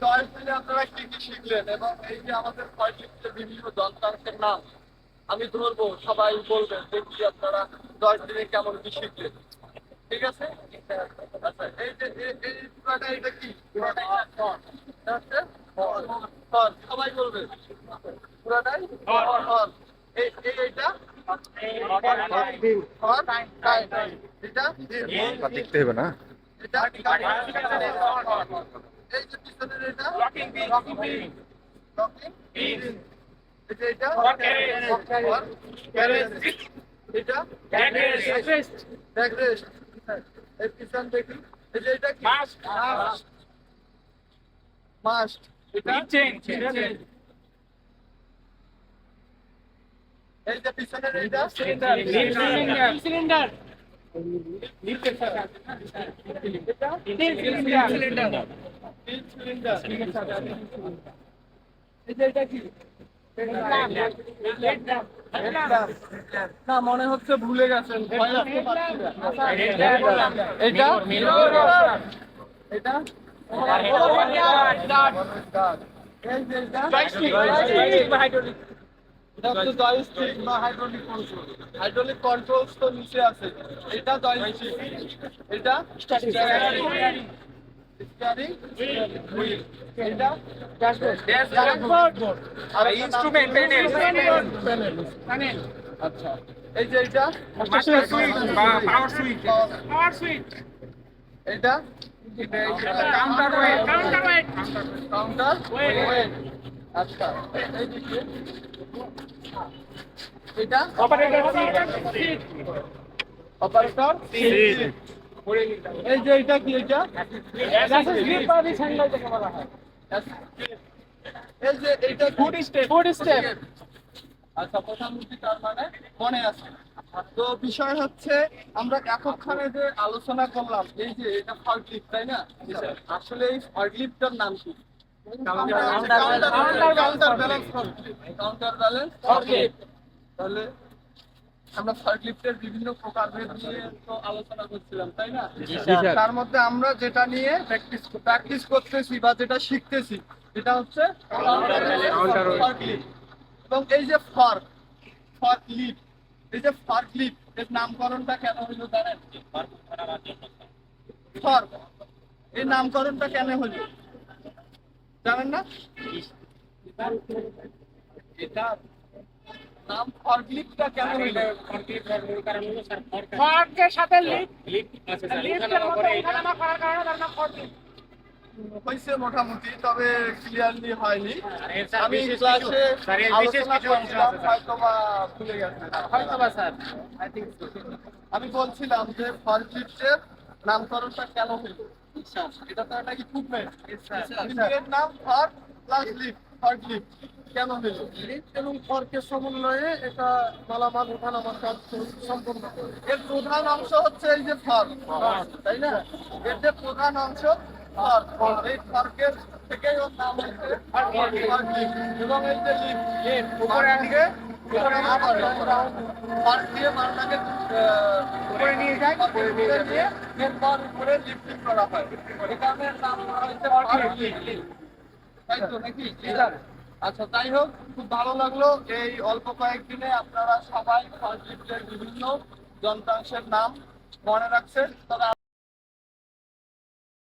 Choice দিলে আপনারা কি কি শিখলেন এবং এই যে আমাদের ফয়সিফটের বিভিন্ন যন্ত্রাংশের নাম আমি ধরবো, সবাই বলবেন দেখি আপনারা 10 দিনে কেমন কি শিখলেন। ঠিক আছে? আচ্ছা, এই যে এই পুরাটা এটা কি? এটা হচ্ছে হর। সবাই বলবেন পুরাটাই হর। এইটা হর, টাইম। এটা দেখতে হবে না। এটা এই যে পিছনের এটা লকিং পিন। এটা ক্যারেজ। এটা ব্যাকরেস্ট। এই পিছন দেখি এই যে এটা কি মাস্ট। এটা চেইন। এই যে পিছনের এটা সিলিন্ডার। না মনে হচ্ছে ভুলে গেছেন, ভয় লাগতে পারছি না। এটা হচ্ছে জয়স্টিক বা হাইড্রোলিক কন্ট্রোল। হাইড্রোলিক কন্ট্রোলস তো নিচে আছে। এটা জয়স্টিক, এটা স্টিয়ারিং হুইল, এটা ড্যাশবোর্ড আর ইনস্ট্রুমেন্ট প্যানেল। আচ্ছা, এই যে এটা মাস্টার সুইচ বা পাওয়ার সুইচ। এটা কাউন্টার ওয়েট। আচ্ছা, এই দিকে এটা অপারেটর সিট। এই যে এটা কি? এটা এই যে এইটা ফুড স্টেপ। আচ্ছা, প্রধানমন্ত্রী তার মানে মনে আছে। তো বিষয় হচ্ছে আমরা এতক্ষণে যে আলোচনা করলাম এই যে এটা ফরক্লিফট, তাই না? আসলে এই ফরক্লিফটের নাম কি? Counter balance forklift. তাহলে আমরা ফরক্লিফটের বিভিন্ন প্রকারভেদ নিয়ে তো আলোচনা করছিলাম, তাই না? তার মধ্যে আমরা যেটা নিয়ে প্র্যাকটিস করতেছি বা যেটা শিখতেছি এটা হচ্ছে ফরক্লিফট। এবং এই যে ফরক্লিফট, এই যে ফরক্লিফট এর নামকরণটা কেন হলো জানেন? ফর্ক, এই নামকরণটা কেন হলো জানেন না? এটা নাম ফরক্লিফটটা কেন হলো? ফর্কের সাথে লিফটের মধ্যে ওঠানামা করার কারণে তার নাম ফর্কলিফট হয়েছে মোটামুটি, তবে ক্লিয়ারলি হয়নি। আমি ক্লাসে আলোচনা করছিলাম, হয়তোবা ভুলে গেছি, হয়তোবা স্যার আই থিংক সো। আমি বলছিলাম যে ফরক্লিফটের নামকরণটা কেন হলো। এটা তো একটা ইকুইপমেন্ট, এর নাম ফর্ক প্লাস লিফট, ফরক্লিফট কেন হলো? লিফট এবং ফর্কের সমন্বয়ে এটা মালামাল ওঠানামার কাজ সম্পন্ন করে। এর প্রধান অংশ হচ্ছে এই যে ফর্ক, তাই না? এর যে প্রধান অংশ ফর্ক, এই ফর্কের থেকেই ওর নাম হচ্ছে ফরক্লিফট। এবং এই যে লিফট উপরে আনবে ফর্ক দিয়ে মালটাকে উপরে নিয়ে যায়, উপরে নিয়ে এরপর উপরে লিফটিং করা হয়। এই কারণে নাম হচ্ছে ফরক্লিফট, তাই তো নাকি? আচ্ছা, যাই হোক, খুব ভালো লাগলো এই অল্প কয়েকদিনে আপনারা সবাই ফরক্লিফটের বিভিন্ন যন্ত্রাংশের নাম মনে রাখছেন। তবে